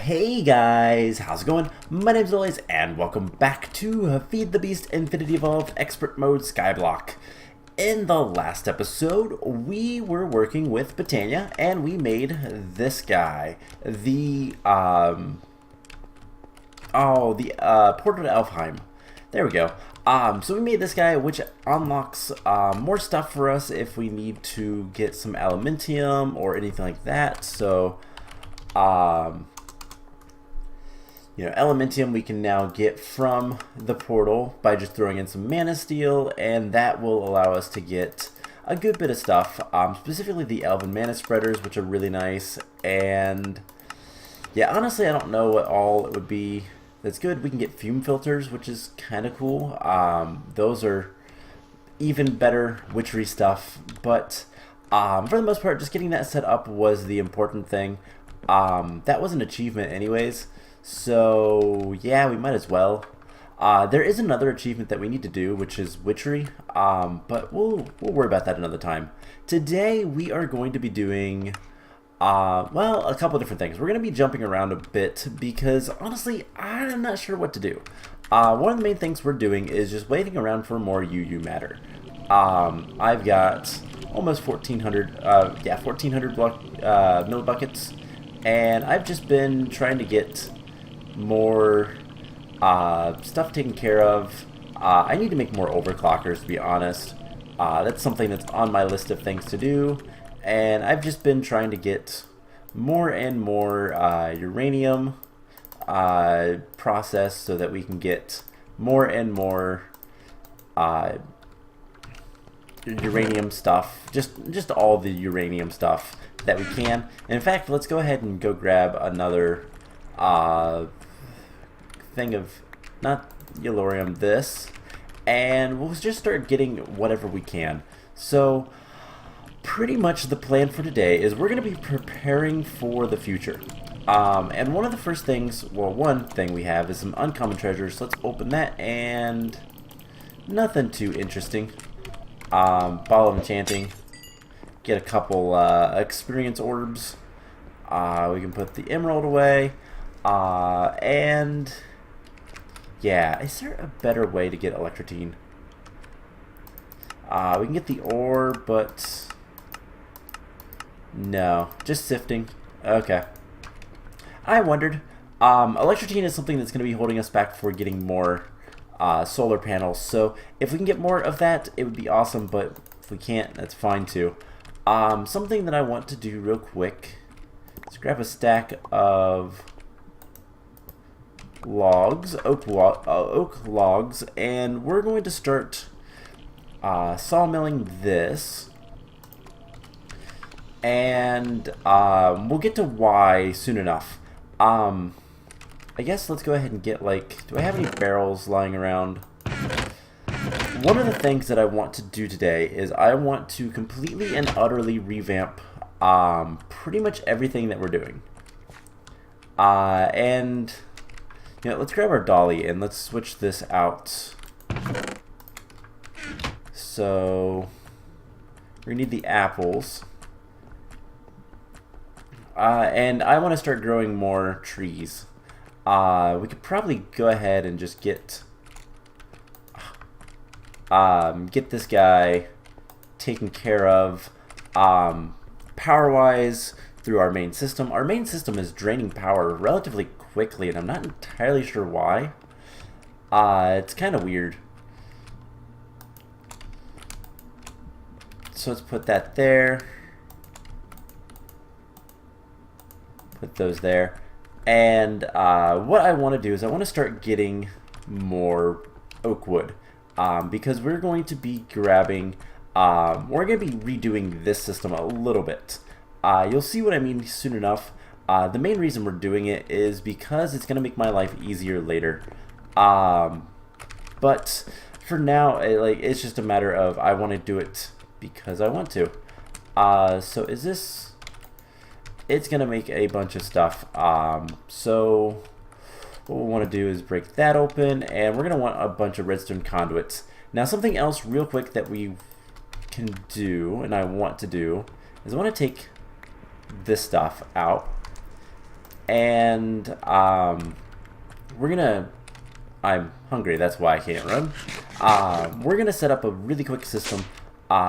Hey guys, how's it going? My name's Always, and welcome back to Feed the Beast Infinity Evolved Expert Mode Skyblock. In the last episode, we were working with Botania, and we made this guy, the Portal to Elfheim. There we go. So we made this guy, which unlocks more stuff for us if we need to get some aluminium or anything like that. So, aluminium we can now get from the portal by just throwing in some mana steel, and that will allow us to get a good bit of stuff, specifically the elven mana spreaders, which are really nice. And yeah, honestly, I don't know what all it would be that's good. We can get fume filters, which is kind of cool. Those are even better witchery stuff, but for the most part, just getting that set up was the important thing. That was an achievement anyways, so yeah, we might as well. There is another achievement that we need to do, which is witchery, but we'll worry about that another time. Today we are going to be doing well, a couple of different things. We're going to be jumping around a bit because honestly I'm not sure what to do. One of the main things we're doing is just waiting around for more UU matter. I've got almost 1400 block mill buckets, and I've just been trying to get more stuff taken care of. I need to make more overclockers, to be honest. That's something that's on my list of things to do, and I've just been trying to get more and more uranium processed so that we can get more and more uranium stuff, just all the uranium stuff that we can. And in fact, let's go ahead and go grab another thing of, not yellorium, this, and we'll just start getting whatever we can. So pretty much the plan for today is we're going to be preparing for the future. And one of the first things, well, one thing we have is some uncommon treasures. Let's open that, and nothing too interesting. Ball of Enchanting. Get a couple experience orbs. We can put the emerald away. And yeah, is there a better way to get electrotine? We can get the ore, but no, just sifting. Okay. I wondered. Electrotine is something that's going to be holding us back for getting more solar panels. So if we can get more of that, it would be awesome. But if we can't, that's fine too. Something that I want to do real quick is grab a stack of logs, oak logs, and we're going to start sawmilling this, and we'll get to why soon enough. I guess let's go ahead and get, like, do I have any barrels lying around? One of the things that I want to do today is I want to completely and utterly revamp pretty much everything that we're doing. And let's grab our dolly and let's switch this out. So we need the apples. And I want to start growing more trees. We could probably go ahead and just get this guy taken care of power-wise through our main system. Our main system is draining power relatively quickly, and I'm not entirely sure why. It's kind of weird. So let's put that there. Put those there. And what I want to do is I want to start getting more oak wood. Because we're going to be grabbing, we're going to be redoing this system a little bit. You'll see what I mean soon enough. The main reason we're doing it is because it's going to make my life easier later. But for now, it's just a matter of I want to do it because I want to. So is this... It's going to make a bunch of stuff. So what we want to do is break that open, and we're going to want a bunch of redstone conduits. Now, something else real quick that we can do, and I want to do, is I want to take this stuff out, And I'm hungry, that's why I can't run. We're gonna set up a really quick system.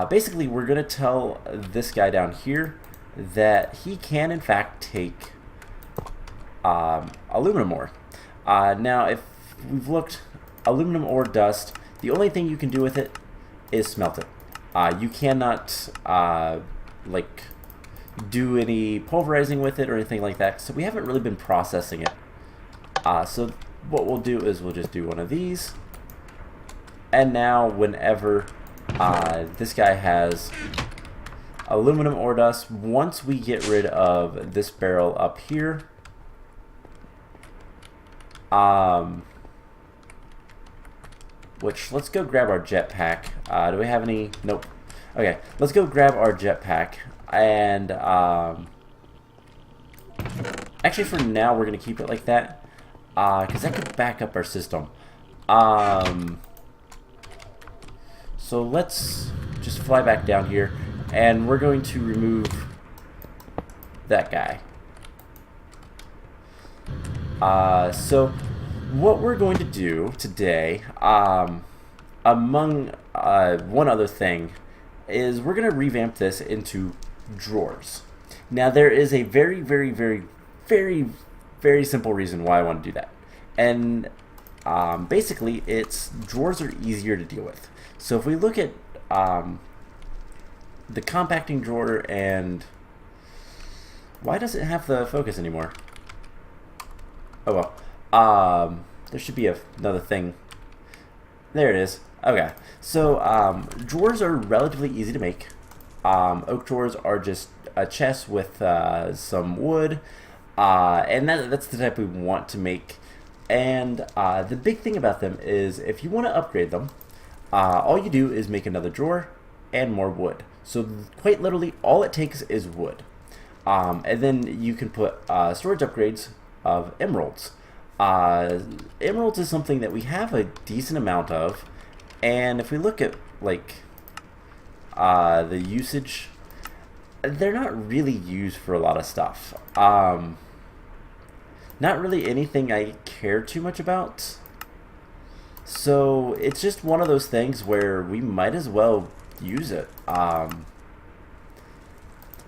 Basically, we're gonna tell this guy down here that he can in fact take aluminum ore. Now, if we've looked, aluminum ore dust, the only thing you can do with it is smelt it. You cannot like do any pulverizing with it or anything like that, so we haven't really been processing it. So what we'll do is we'll just do one of these, and now whenever this guy has aluminum ore dust, once we get rid of this barrel up here, which, let's go grab our jetpack. Do we have any? Nope. Okay, let's go grab our jetpack, and actually for now we're gonna keep it like that, because that could back up our system. So let's just fly back down here, and we're going to remove that guy. So what we're going to do today, among one other thing, is we're going to revamp this into drawers. Now, there is a very, very, very, very, very simple reason why I want to do that. And basically, drawers are easier to deal with. So if we look at the compacting drawer, and why does it have the focus anymore? Oh well. There should be another thing. There it is. Okay. So drawers are relatively easy to make. Oak drawers are just a chest with some wood, and that's the type we want to make. And the big thing about them is if you want to upgrade them, all you do is make another drawer and more wood. So quite literally, all it takes is wood. And then you can put storage upgrades of emeralds. Emeralds is something that we have a decent amount of, and if we look at like the usage, they're not really used for a lot of stuff. Not really anything I care too much about. So it's just one of those things where we might as well use it.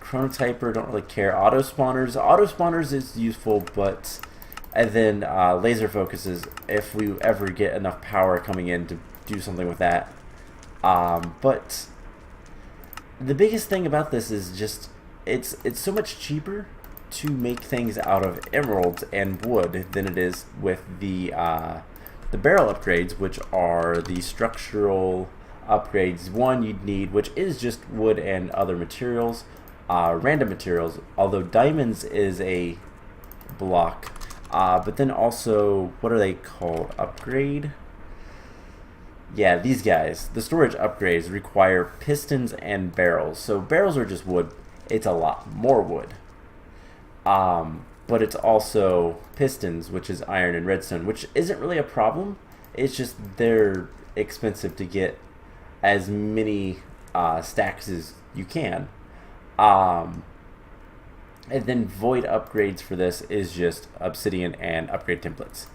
Chronotyper, don't really care. Auto spawners is useful, but and then laser focuses if we ever get enough power coming in to do something with that. But the biggest thing about this is just it's so much cheaper to make things out of emeralds and wood than it is with the barrel upgrades, which are the structural upgrades. One you'd need, which is just wood and other materials, random materials, although diamonds is a block. But then also, what are they called? Upgrade? Yeah, these guys. The storage upgrades require pistons and barrels. So barrels are just wood. It's a lot more wood. But it's also pistons, which is iron and redstone, which isn't really a problem. It's just they're expensive to get as many stacks as you can. And then void upgrades for this is just obsidian and upgrade templates.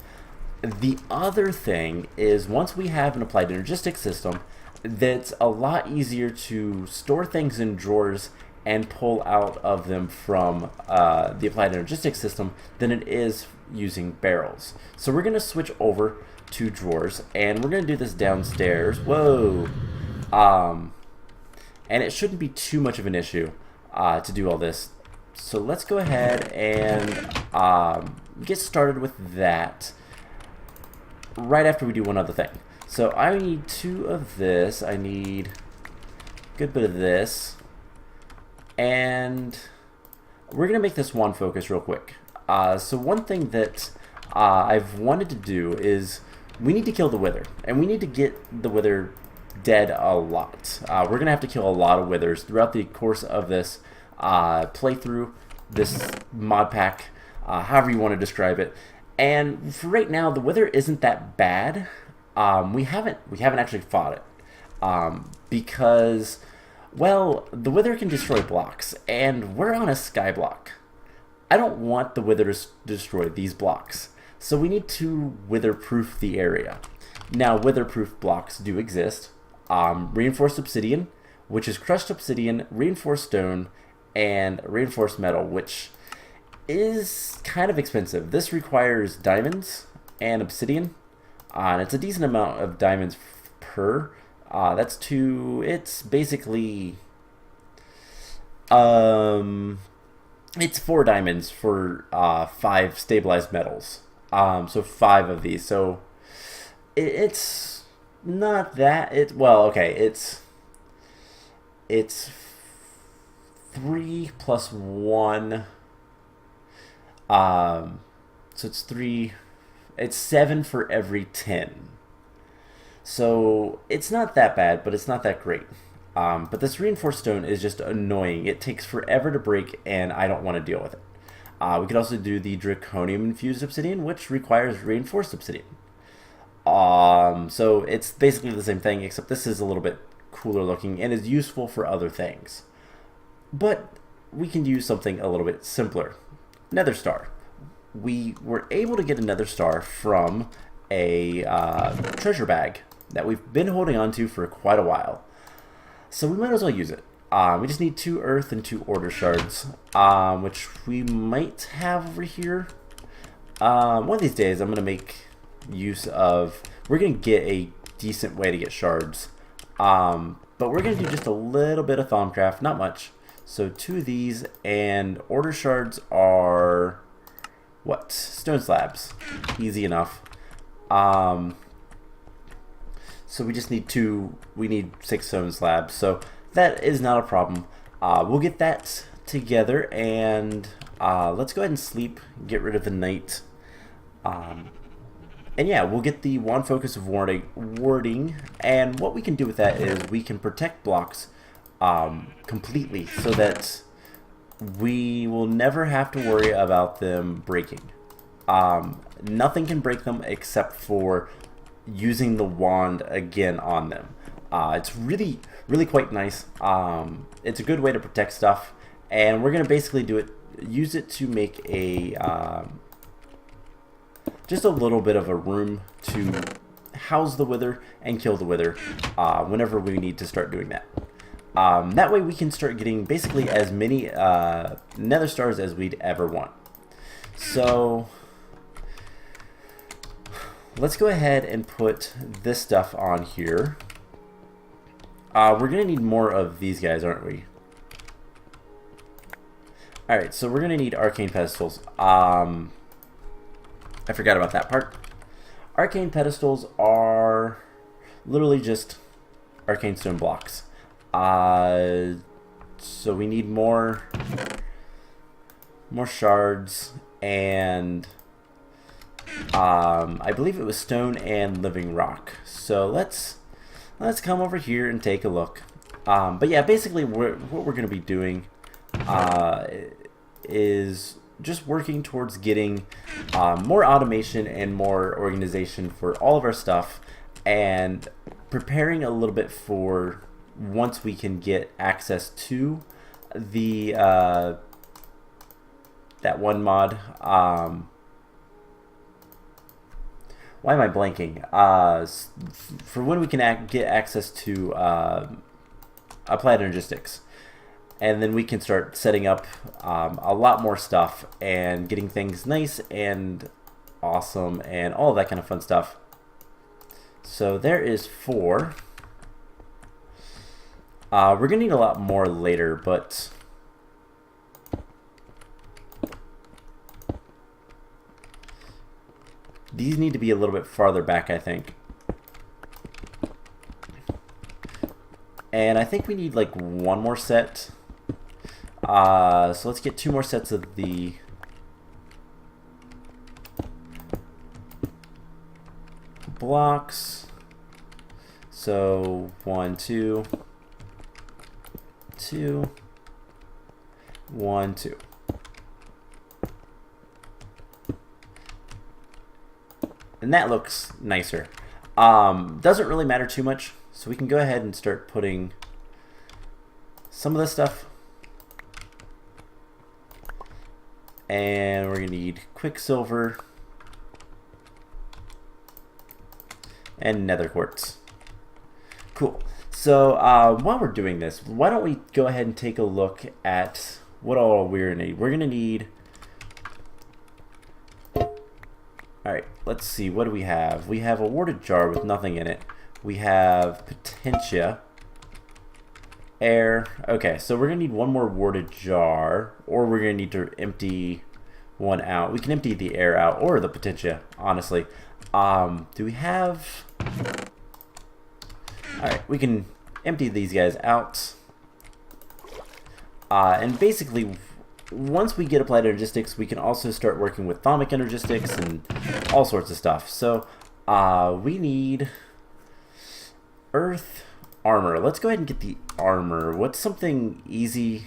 The other thing is, once we have an applied energistics system, that's a lot easier to store things in drawers and pull out of them from the applied energistics system than it is using barrels. So we're going to switch over to drawers, and we're going to do this downstairs. Whoa! And it shouldn't be too much of an issue to do all this. So let's go ahead and get started with that right after we do one other thing. So I need 2 of this. I need a good bit of this. And we're going to make this one focus real quick. So one thing that I've wanted to do is we need to kill the wither. And we need to get the wither dead a lot. We're going to have to kill a lot of withers throughout the course of this playthrough, this mod pack, however you want to describe it. And for right now, the wither isn't that bad. We haven't actually fought it because, well, the wither can destroy blocks, and we're on a skyblock. I don't want the wither to destroy these blocks, so we need to wither-proof the area. Now, wither-proof blocks do exist. Reinforced obsidian, which is crushed obsidian, reinforced stone, and reinforced metal, which is kind of expensive. This requires diamonds and obsidian, and it's a decent amount of diamonds per. It's basically, it's 4 diamonds for 5 stabilized metals. So 5 of these. So it's not that. Well, okay. It's 3 plus 1. So it's 3. It's 7 for every 10. So it's not that bad, but it's not that great. But this reinforced stone is just annoying. It takes forever to break, and I don't want to deal with it. We could also do the draconium infused obsidian, which requires reinforced obsidian. So it's basically the same thing, except this is a little bit cooler looking and is useful for other things. But we can use something a little bit simpler. Nether star. We were able to get a nether star from a treasure bag that we've been holding on to for quite a while. So we might as well use it. We just need 2 earth and 2 order shards, which we might have over here. One of these days I'm going to make use of... We're going to get a decent way to get shards. But we're going to do just a little bit of Thaumcraft, not much. So 2 of these, and order shards are... what? Stone slabs. Easy enough. So we just need 2, we need 6 stone slabs, so that is not a problem. We'll get that together, and let's go ahead and sleep, get rid of the night. And yeah, we'll get the wand focus of warding, and what we can do with that is we can protect blocks completely, so that we will never have to worry about them breaking. Nothing can break them except for using the wand again on them. It's really quite nice. It's a good way to protect stuff, and we're gonna basically use it to make a just a little bit of a room to house the wither and kill the wither whenever we need to start doing that. That way we can start getting basically as many nether stars as we'd ever want. So let's go ahead and put this stuff on here. We're going to need more of these guys, aren't we? Alright, so we're going to need arcane pedestals. I forgot about that part. Arcane pedestals are literally just arcane stone blocks. So we need more shards, and I believe it was stone and living rock. So let's come over here and take a look. But yeah, basically what we're going to be doing is just working towards getting more automation and more organization for all of our stuff, and preparing a little bit for once we can get access to the that one mod. Why am I blanking? For when we can get access to Applied Energistics. And then we can start setting up a lot more stuff and getting things nice and awesome and all of that kind of fun stuff. So there is 4. We're going to need a lot more later, but... these need to be a little bit farther back, I think. And I think we need like 1 more set. So let's get 2 more sets of the blocks. So 1, 2, 2, 1, 2. And that looks nicer. Doesn't really matter too much, so we can go ahead and start putting some of this stuff And we're going to need quicksilver and nether quartz. Cool. So while we're doing this, why don't we go ahead and take a look at what all we're going to need. We're going to need... Alright, let's see. What do we have? We have a warded jar with nothing in it. We have potentia. Air. Okay, so we're going to need one more warded jar, or we're going to need to empty one out. We can empty the air out, or the potentia, honestly. Do we have... Alright, we can empty these guys out. And basically, once we get Applied Energistics, we can also start working with Atomic Energistics and all sorts of stuff. So, we need Earth armor. Let's go ahead and get the armor. What's something easy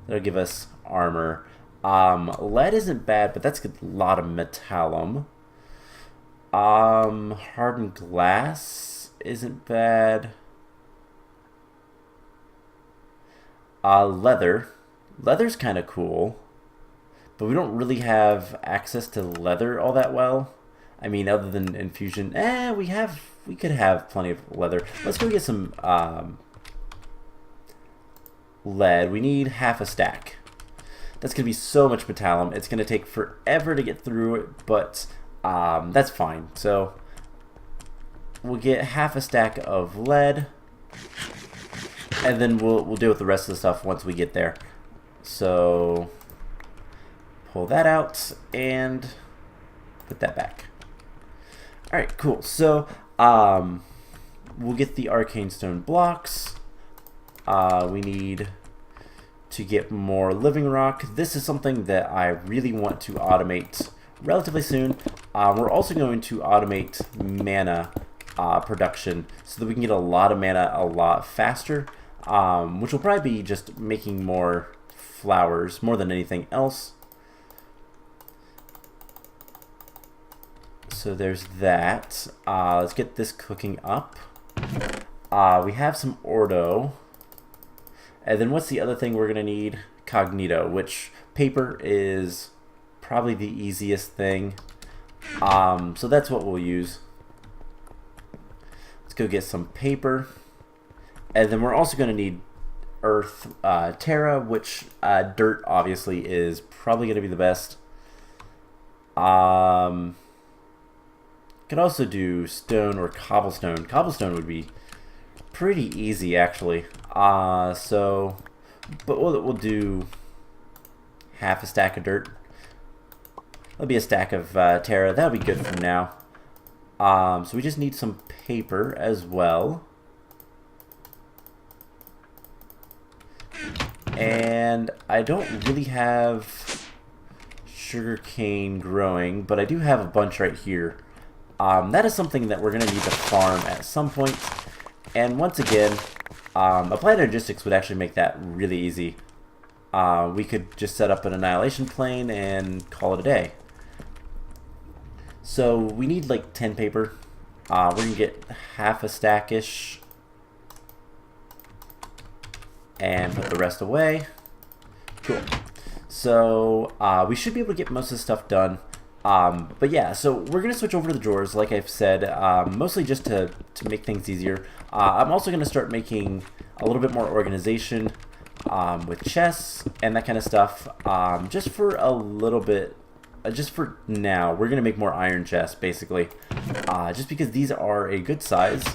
that'll give us armor? Lead isn't bad, but that's a lot of metallum. Hardened glass isn't bad. Leather. Leather's kind of cool, but we don't really have access to leather all that well. I mean, other than infusion, we could have plenty of leather. Let's go get some lead. We need half a stack. That's gonna be so much metallum. It's gonna take forever to get through it, but that's fine. So we'll get half a stack of lead, and then we'll deal with the rest of the stuff once we get there. So pull that out and put that back. Alright, cool. So we'll get the arcane stone blocks. We need to get more living rock. This is something that I really want to automate relatively soon. We're also going to automate mana production so that we can get a lot of mana a lot faster, which will probably be just making more flowers more than anything else. So there's that. Let's get this cooking up. We have some ordo. And then what's the other thing we're going to need? Cognito, which paper is probably the easiest thing. So that's what we'll use. Let's go get some paper. And then we're also going to need earth, terra, which dirt obviously is probably going to be the best. Could also do stone or cobblestone. Cobblestone would be pretty easy actually. But we'll do half a stack of dirt. That'll be a stack of terra. That'll be good for now. So we just need some paper as well. And I don't really have sugarcane growing, but I do have a bunch right here. That is something that we're going to need to farm at some point. And once again, Applied Energistics would actually make that really easy. We could just set up an annihilation plane and call it a day. So we need like 10 paper. We're going to get half a stack-ish. And put the rest away. Cool. So we should be able to get most of the stuff done. But yeah, so we're going to switch over to the drawers, like I've said, mostly just to make things easier. I'm also going to start making a little bit more organization with chests and that kind of stuff. Just for a little bit, just for now, we're going to make more iron chests, basically. Just because these are a good size.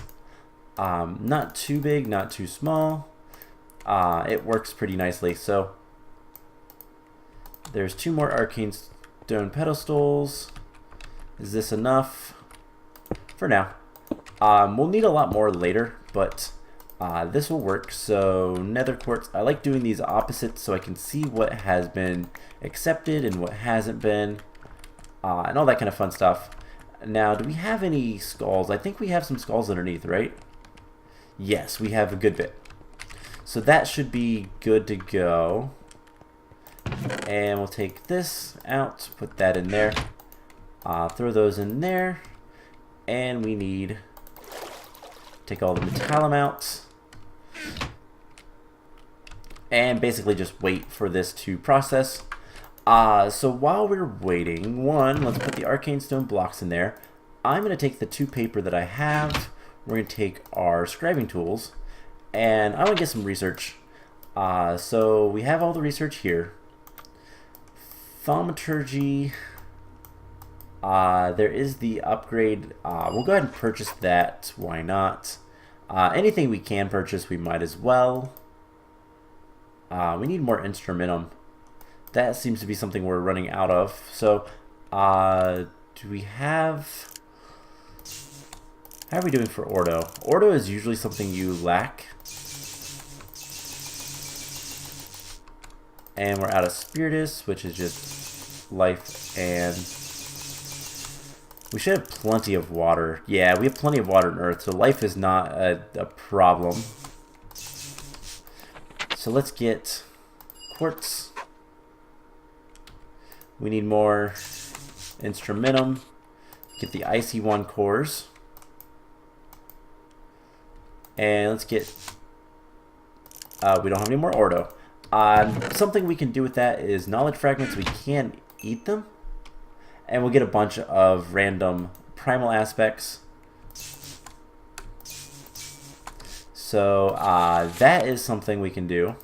Not too big, not too small. It works pretty nicely. So there's 2 more arcane stone pedestals. Is this enough? For now. We'll need a lot more later, but this will work. So nether quartz, I like doing these opposites so I can see what has been accepted and what hasn't been, and all that kind of fun stuff. Now, do we have any skulls? I think we have some skulls underneath, right? Yes, we have a good bit. So that should be good to go. And we'll take this out, put that in there, throw those in there, and we need take all the metallum out, and basically just wait for this to process. So while we're waiting, let's put the arcane stone blocks in there. I'm going to take the 2 paper that I have. We're going to take our scribing tools, and I want to get some research. So we have all the research here. Thaumaturgy. There is the upgrade. We'll go ahead and purchase that. Why not? Anything we can purchase, we might as well. We need more instrumentum. That seems to be something we're running out of. So, do we have... How are we doing for Ordo? Ordo is usually something you lack. And we're out of Spiritus, which is just life, and... We should have plenty of water. Yeah, we have plenty of water on Earth, so life is not a problem. So let's get quartz. We need more instrumentum. Get the IC1 cores. And let's get... we don't have any more Ordo. Something we can do with that is knowledge fragments. We can eat them. And we'll get a bunch of random primal aspects. So that is something we can do.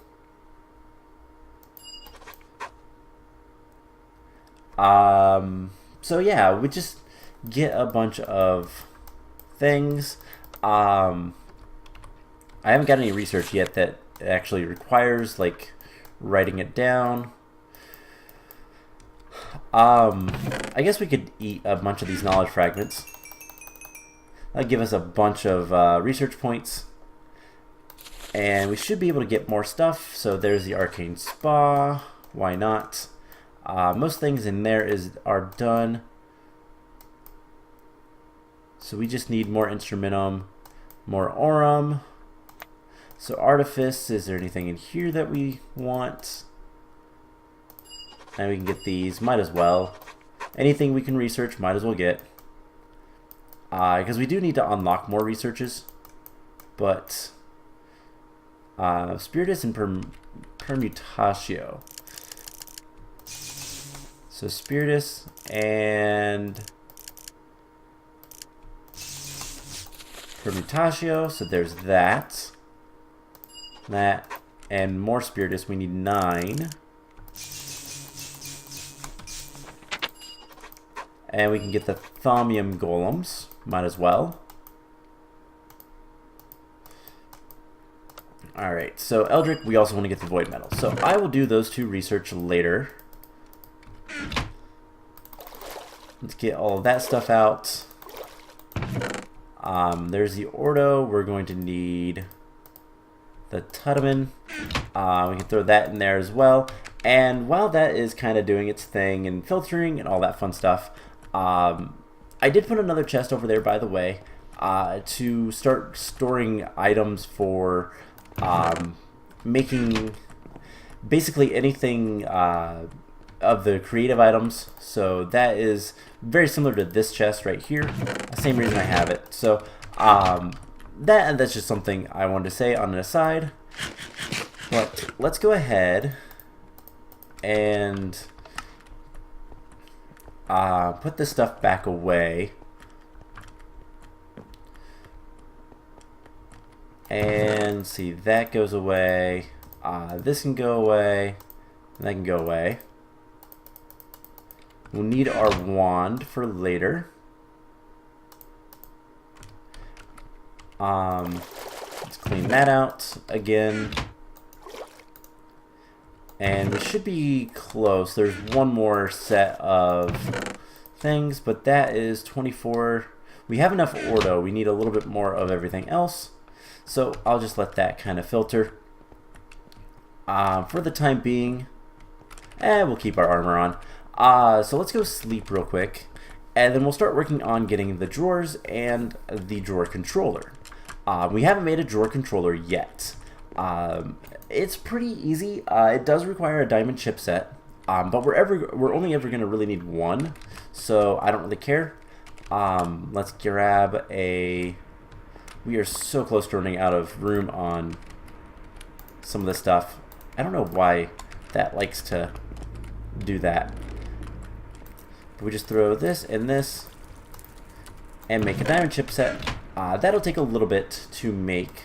So yeah, we just get a bunch of things. I haven't got any research yet that actually requires like writing it down. I guess we could eat a bunch of these knowledge fragments. That'll give us a bunch of research points. And we should be able to get more stuff. So there's the arcane spa. Why not? Most things in there are done. So we just need more instrumentum, more aurum. So artifice, is there anything in here that we want? And we can get these, might as well. Anything we can research, might as well get. Because we do need to unlock more researches. But Spiritus and Permutatio. So Spiritus and Permutatio, so there's that. That, and more Spiritus, we need 9. And we can get the Thaumium Golems, might as well. Alright, so Eldritch, we also want to get the Void Metal. So I will do those 2 research later. Let's get all of that stuff out. There's the Ordo. We're going to need the Tutamen. We can throw that in there as well. And while that is kind of doing its thing and filtering and all that fun stuff, I did put another chest over there, by the way, to start storing items for making basically anything of the creative items. So that is very similar to this chest right here. Same reason I have it. So that's just something I wanted to say on an aside. But let's go ahead and put this stuff back away. And see, that goes away. This can go away. And that can go away. We'll need our wand for later. Let's clean that out again. And we should be close. There's one more set of things, but that is 24. We have enough Ordo. We need a little bit more of everything else. So I'll just let that kind of filter. For the time being, we'll keep our armor on. So let's go sleep real quick, and then we'll start working on getting the drawers and the drawer controller. We haven't made a drawer controller yet. It's pretty easy. It does require a diamond chipset, but we're only ever going to really need one, so I don't really care. Let's grab a... We are so close to running out of room on some of this stuff. I don't know why that likes to do that. But we just throw this and this and make a diamond chip set. That'll take a little bit to make,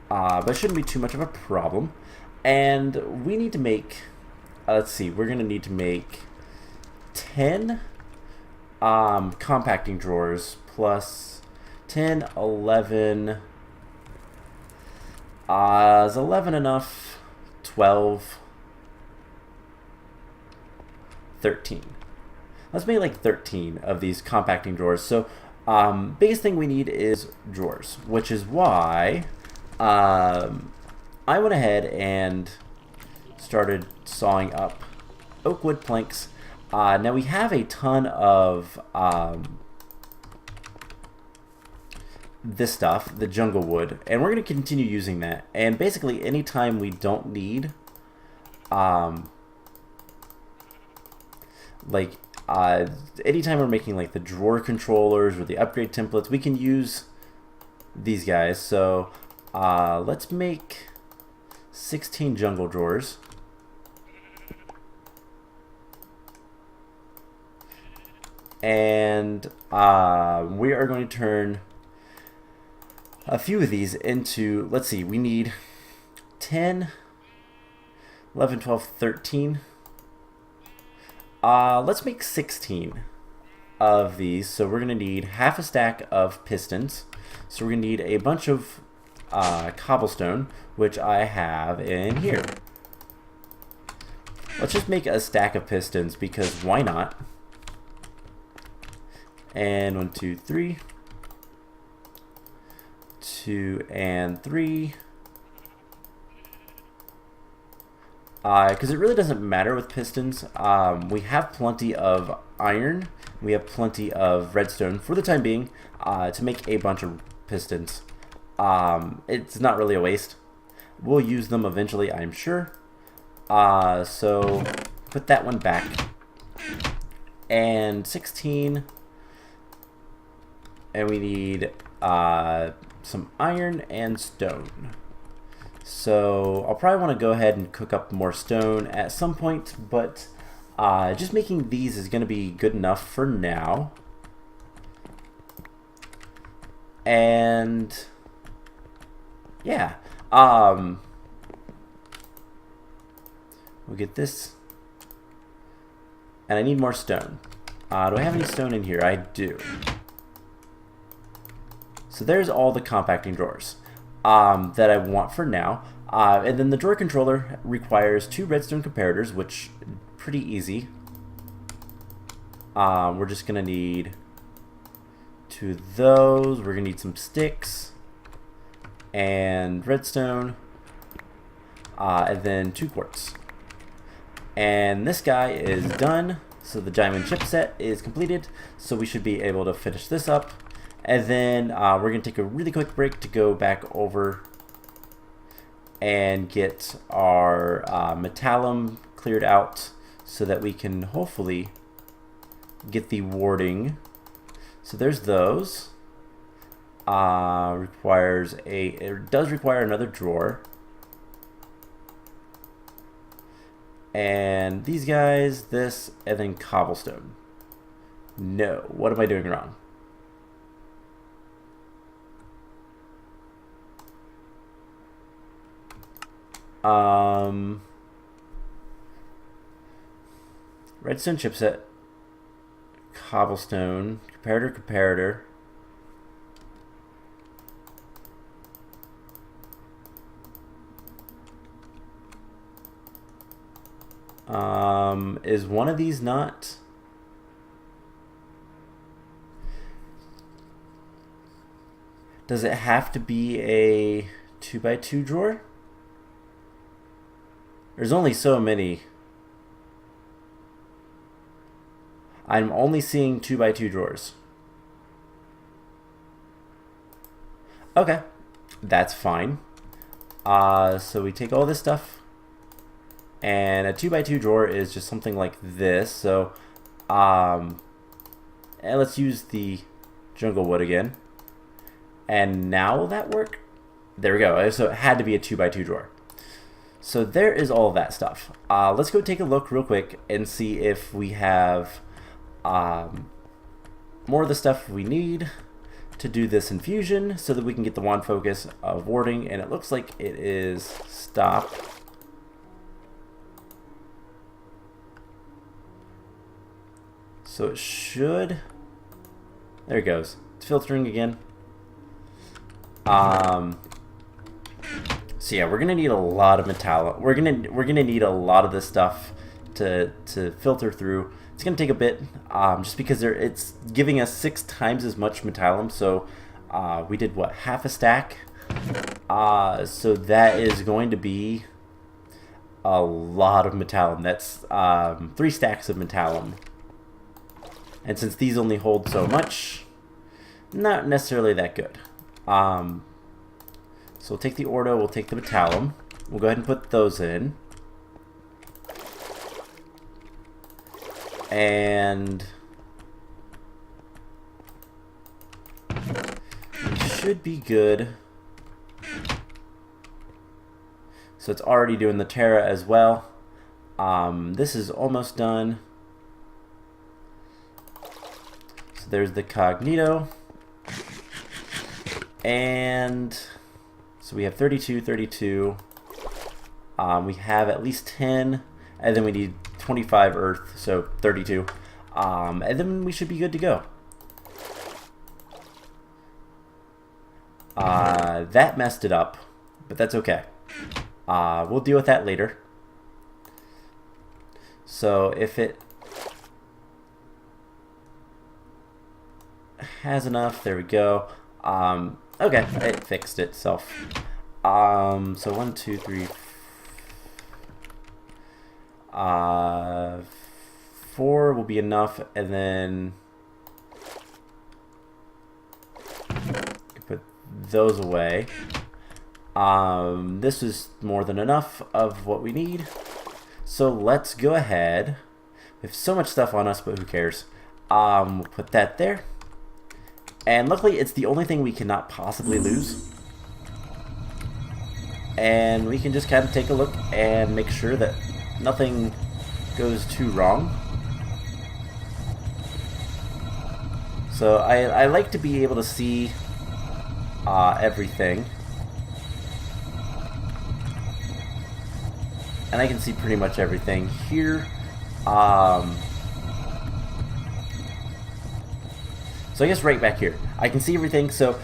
but it shouldn't be too much of a problem. And we need to make, let's see, we're going to need to make 10 compacting drawers plus 10, 11. Is 11 enough? 12, 13. Let's make like 13 of these compacting drawers. So biggest thing we need is drawers, which is why I went ahead and started sawing up oak wood planks. Now we have a ton of this stuff, the jungle wood, and we're going to continue using that. And basically anytime we don't need anytime we're making like the drawer controllers or the upgrade templates, we can use these guys. So let's make 16 jungle drawers. And we are going to turn a few of these into, let's see, we need 10, 11, 12, 13. Let's make 16 of these. So we're going to need half a stack of pistons. So we're going to need a bunch of cobblestone, which I have in here. Let's just make a stack of pistons because why not? And 1, 2, 3. 2 and 3. Because it really doesn't matter with pistons. We have plenty of iron. We have plenty of redstone for the time being to make a bunch of pistons. It's not really a waste. We'll use them eventually, I'm sure. So put that one back. And 16. And we need some iron and stone. So I'll probably want to go ahead and cook up more stone at some point, but just making these is going to be good enough for now. And yeah, we'll get this. And I need more stone. Do I have any stone in here? I do. So there's all the compacting drawers that I want for now. And then the drawer controller requires 2 redstone comparators, which pretty easy. We're just going to need 2 of those. We're going to need some sticks and redstone. And then 2 quartz. And this guy is done. So the diamond chip set is completed. So we should be able to finish this up. And then we're going to take a really quick break to go back over and get our metallum cleared out so that we can hopefully get the warding. So there's those. It does require another drawer. And these guys, this, and then cobblestone. No, what am I doing wrong? Redstone chipset, cobblestone, comparator. Is one of these not? Does it have to be a 2x2 drawer? There's only so many. I'm only seeing 2x2 drawers. Okay, that's fine. So we take all this stuff, and a 2x2 drawer is just something like this. So, and let's use the jungle wood again. And now will that work? There we go. So it had to be a 2x2 drawer. So there is all of that stuff. Let's go take a look real quick and see if we have more of the stuff we need to do this infusion so that we can get the wand focus of warding, and it looks like it is stop. So it should, there it goes. It's filtering again. So yeah, we're gonna need a lot of metal. We're gonna need a lot of this stuff to filter through. It's gonna take a bit, just because it's giving us 6 times as much metallum. So we did what, half a stack? So that is going to be a lot of metallum. That's 3 stacks of metallum. And since these only hold so much, not necessarily that good. So we'll take the ordo, we'll take the metallum. We'll go ahead and put those in. And we should be good. So it's already doing the Terra as well. This is almost done. So there's the Cognito. And so we have 32, 32. We have at least 10, and then we need 25 earth, so 32. And then we should be good to go. That messed it up, but that's okay. We'll deal with that later. So if it has enough, there we go. Okay, it fixed itself. So 1, 2, 3, 4 will be enough, and then put those away. This is more than enough of what we need. So let's go ahead. We have so much stuff on us, but who cares? We'll put that there. And luckily, it's the only thing we cannot possibly lose. And we can just kind of take a look and make sure that nothing goes too wrong. So I like to be able to see everything. And I can see pretty much everything here. So I guess right back here, I can see everything. So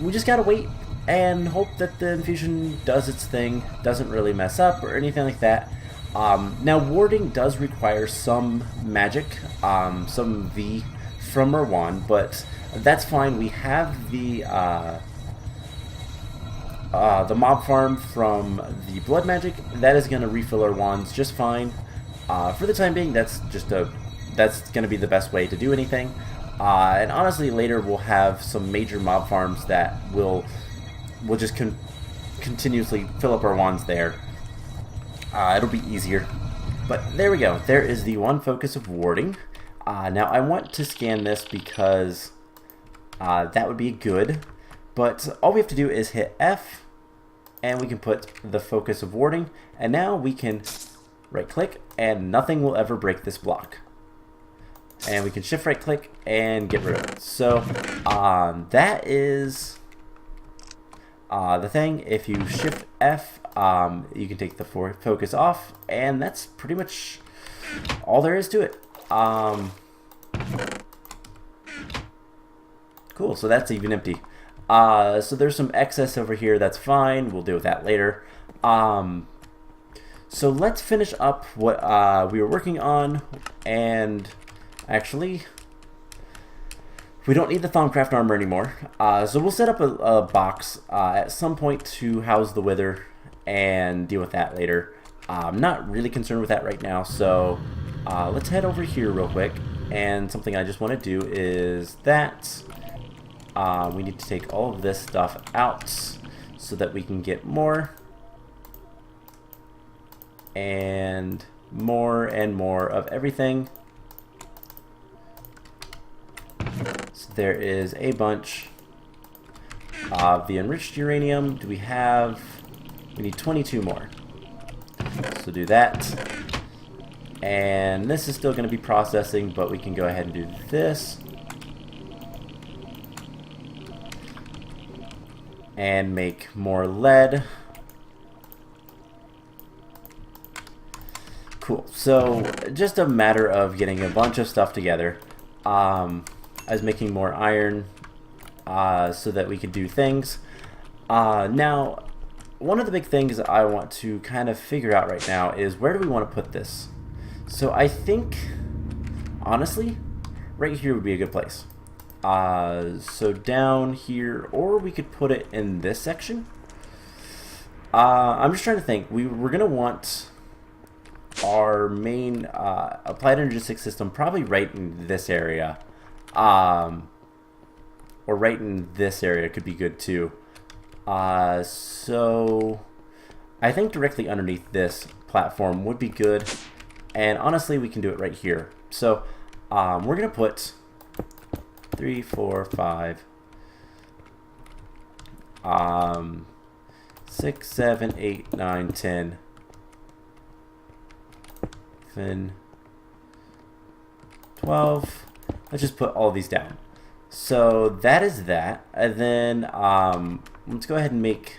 we just gotta wait and hope that the infusion does its thing, doesn't really mess up or anything like that. Now warding does require some magic, some V from our wand, but that's fine. We have the mob farm from the blood magic. That is going to refill our wands just fine. For the time being, that's going to be the best way to do anything. And honestly, later we'll have some major mob farms that will just continuously fill up our wands there. It'll be easier. But there we go. There is the one focus of warding. Now I want to scan this because that would be good. But all we have to do is hit F, and we can put the focus of warding. And now we can right click, and nothing will ever break this block. And we can shift right click and get rid of it. So that is the thing. If you shift F, you can take the focus off, and that's pretty much all there is to it. Cool, so that's even empty. So there's some excess over here, that's fine. We'll deal with that later. So let's finish up what we were working on, and actually, we don't need the Thaumcraft armor anymore. So we'll set up a box at some point to house the Wither and deal with that later. I'm not really concerned with that right now, so let's head over here real quick. And something I just want to do is that we need to take all of this stuff out so that we can get more and more of everything. So there is a bunch of the enriched uranium. We need 22 more. So do that. And this is still going to be processing, but we can go ahead and do this. And make more lead. Cool. So just a matter of getting a bunch of stuff together. I was making more iron so that we could do things. Now, one of the big things I want to kind of figure out right now is where do we want to put this? So I think, honestly, right here would be a good place. So down here, or we could put it in this section. I'm just trying to think. We're going to want our main Applied Energistics system probably right in this area. Or right in this area could be good too. So I think directly underneath this platform would be good. And honestly, we can do it right here. So we're going to put 3, 4, 5, 6, 7, 8, 9, 10, 11, 12. Let's just put all these down. So that is that. And then let's go ahead and make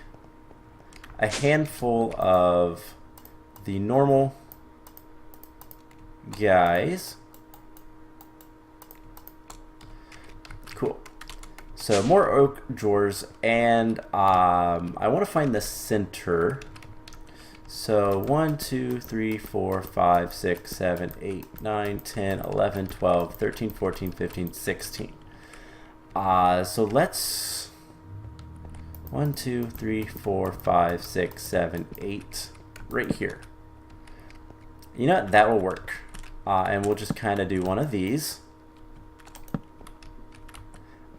a handful of the normal guys. Cool. So more oak drawers, and I want to find the center. So 1, 2, 3, 4, 5, 6, 7, 8, 9, 10, 11, 12, 13, 14, 15, 16. So let's 1, 2, 3, 4, 5, 6, 7, 8 right here. You know what? That will work. And we'll just kind of do one of these.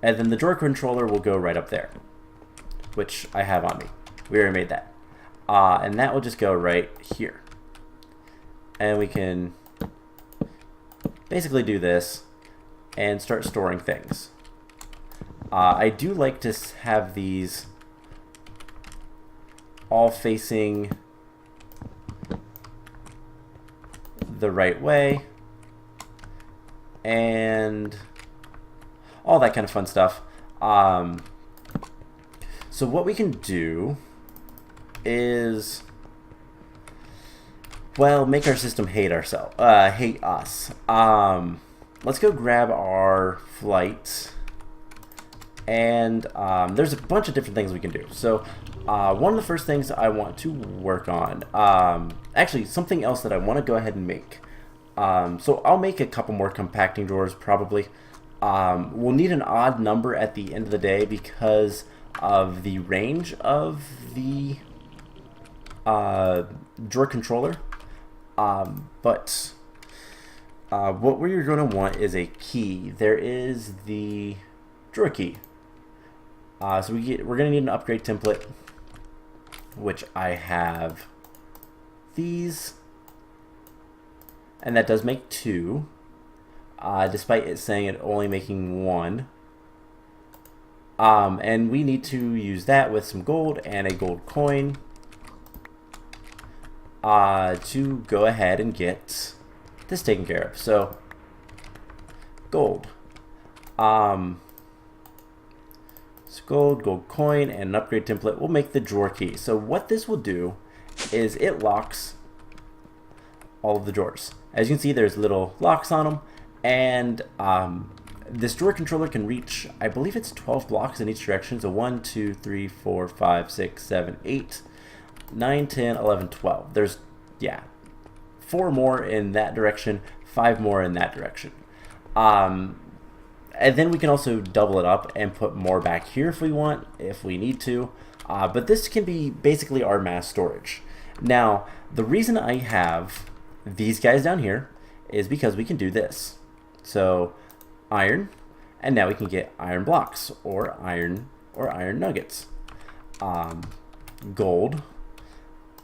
And then the drawer controller will go right up there, which I have on me. We already made that. And that will just go right here. And we can basically do this and start storing things. I do like to have these all facing the right way and all that kind of fun stuff. So what we can do is, well, make our system hate ourselves, hate us. Let's go grab our flight, and there's a bunch of different things we can do. So one of the first things I want to work on, actually something else that I want to go ahead and make. So I'll make a couple more compacting drawers probably. We'll need an odd number at the end of the day because of the range of the drawer controller. But what we're going to want is a key. There is the drawer key. So we're going to need an upgrade template, which I have these, and that does make 2. Despite it saying it only making 1. And we need to use that with some gold and a gold coin to go ahead and get this taken care of. So gold. So gold coin, and an upgrade template will make the drawer key. So what this will do is it locks all of the drawers. As you can see, there's little locks on them. And this drawer controller can reach, I believe it's 12 blocks in each direction. So 1, 2, 3, 4, 5, 6, 7, 8, 9, 10, 11, 12. There's, yeah, 4 more in that direction, 5 more in that direction. And then we can also double it up and put more back here if we want, if we need to. But this can be basically our mass storage. Now, the reason I have these guys down here is because we can do this. So iron, and now we can get iron blocks or iron nuggets. Gold,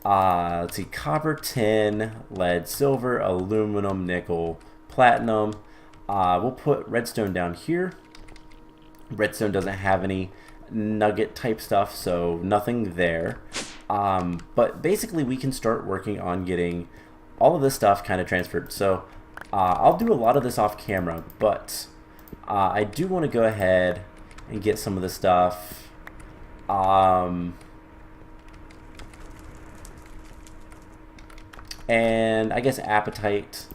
let's see, copper, tin, lead, silver, aluminum, nickel, platinum. We'll put redstone down here. Redstone doesn't have any nugget type stuff, so nothing there. But basically we can start working on getting all of this stuff kind of transferred. So I'll do a lot of this off camera, but I do want to go ahead and get some of the stuff. And I guess appetite.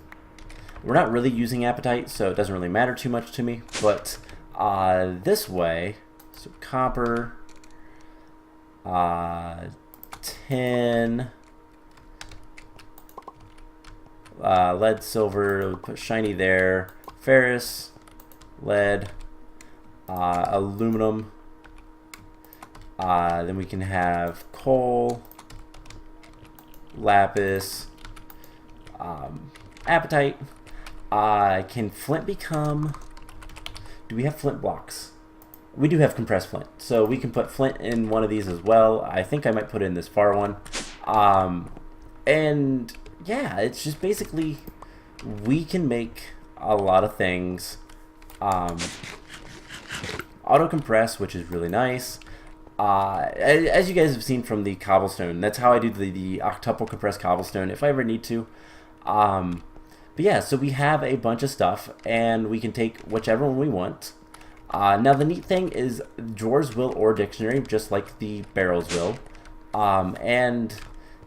We're not really using appetite, so it doesn't really matter too much to me. But this way, so copper, 10, lead, silver, we'll put shiny there, ferrous, lead, aluminum, then we can have coal, lapis, apatite. Can flint become... Do we have flint blocks? We do have compressed flint, so we can put flint in one of these as well. I think I might put it in this far one. And yeah, it's just basically we can make a lot of things. Auto compress, which is really nice. As you guys have seen from the cobblestone, that's how I do the octuple compressed cobblestone if I ever need to. But yeah, so we have a bunch of stuff, and we can take whichever one we want. Now the neat thing is drawers will ore dictionary, just like the barrels will. And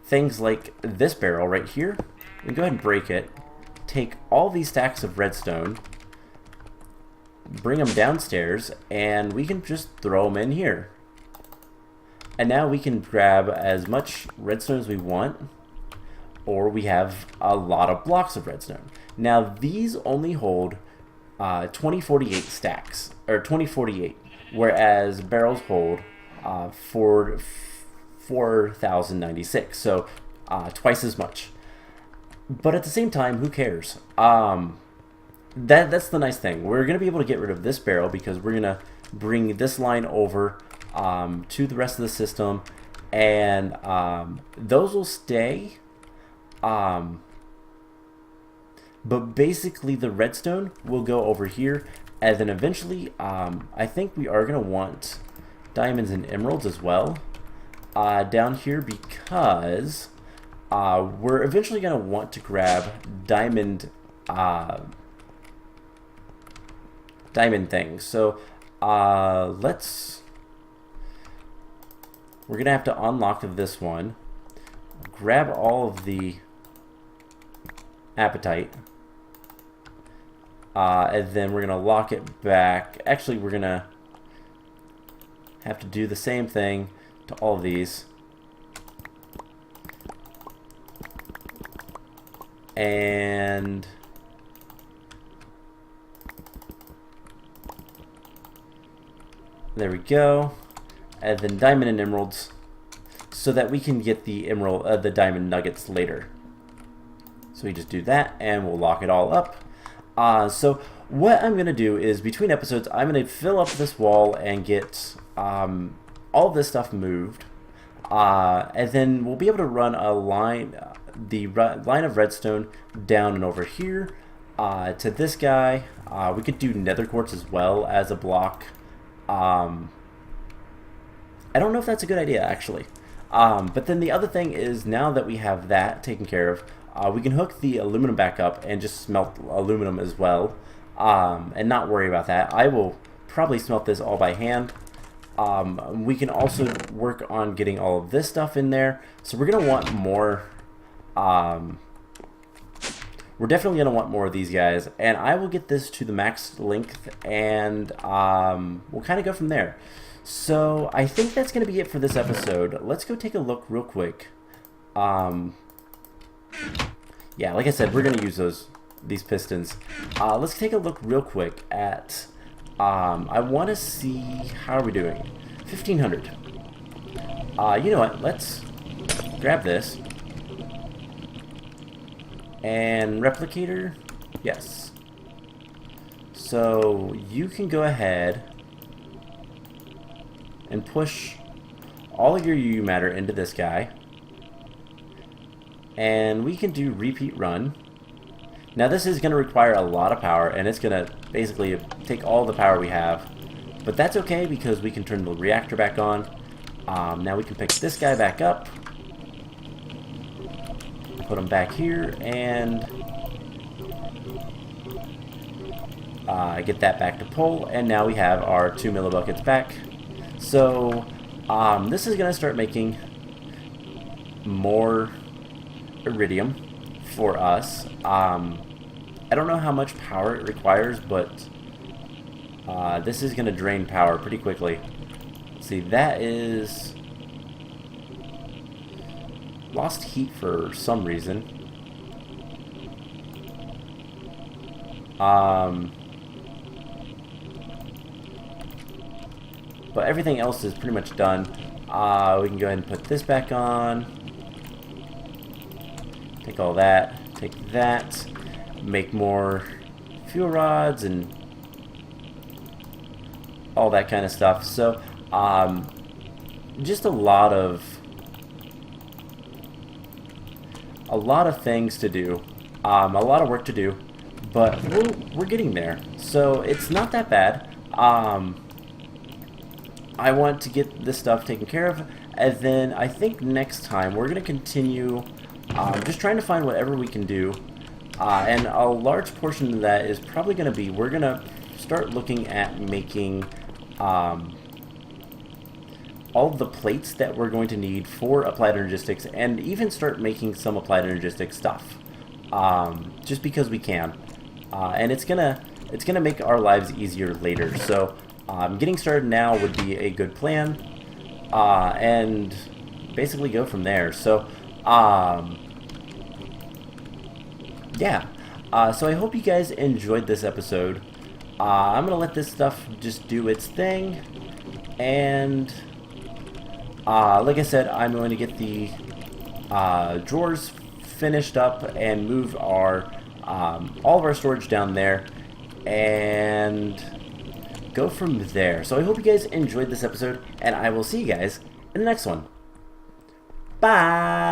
things like this barrel right here, we can go ahead and break it, take all these stacks of redstone, bring them downstairs, and we can just throw them in here. And now we can grab as much redstone as we want, or we have a lot of blocks of redstone. Now these only hold 2048 stacks, or 2048, whereas barrels hold 4096, so twice as much. But at the same time, who cares? That's the nice thing. We're going to be able to get rid of this barrel because we're going to bring this line over to the rest of the system, and those will stay. But basically the redstone will go over here, and then eventually I think we are going to want diamonds and emeralds as well down here, because we're eventually going to want to grab diamond things. So we're going to have to unlock this one, grab all of the apatite, and then we're going to lock it back. Actually, we're going to have to do the same thing to all of these. And there we go. And then diamond and emeralds, so that we can get the the diamond nuggets later. So we just do that, and we'll lock it all up. So what I'm going to do is, between episodes, I'm going to fill up this wall and get all of this stuff moved. And then we'll be able to run a line, line of redstone down and over here to this guy. We could do nether quartz as well as a block. I don't know if that's a good idea, actually. But then the other thing is, now that we have that taken care of, we can hook the aluminum back up and just smelt aluminum as well, and not worry about that. I will probably smelt this all by hand. We can also work on getting all of this stuff in there. So we're going to want more. We're definitely going to want more of these guys, and I will get this to the max length, and we'll kind of go from there. So I think that's going to be it for this episode. Let's go take a look real quick. Yeah, like I said, we're going to use these pistons. Let's take a look real quick at... I want to see... How are we doing? 1500. You know what? Let's grab this. And replicator? Yes. So you can go ahead and push all of your UU matter into this guy. And we can do repeat run. Now this is going to require a lot of power, and it's going to basically take all the power we have. But that's okay, because we can turn the reactor back on. Now we can pick this guy back up, put him back here, and get that back to pull, and now we have our 2 millibuckets back. So this is going to start making more iridium for us. I don't know how much power it requires, but this is going to drain power pretty quickly. See, that is lost heat for some reason. But everything else is pretty much done. We can go ahead and put this back on. Take all that. Take that. Make more fuel rods and all that kind of stuff. So, just a lot of things to do. A lot of work to do. But we're getting there. So, it's not that bad. I want to get this stuff taken care of, and then I think next time we're going to continue just trying to find whatever we can do, and a large portion of that is probably going to be, we're going to start looking at making all of the plates that we're going to need for Applied Energistics, and even start making some Applied Energistics stuff, just because we can, and it's gonna make our lives easier later. So getting started now would be a good plan, and basically go from there. So, yeah. So I hope you guys enjoyed this episode. I'm going to let this stuff just do its thing, and like I said, I'm going to get the drawers finished up and move our all of our storage down there, and go from there. So I hope you guys enjoyed this episode, and I will see you guys in the next one. Bye!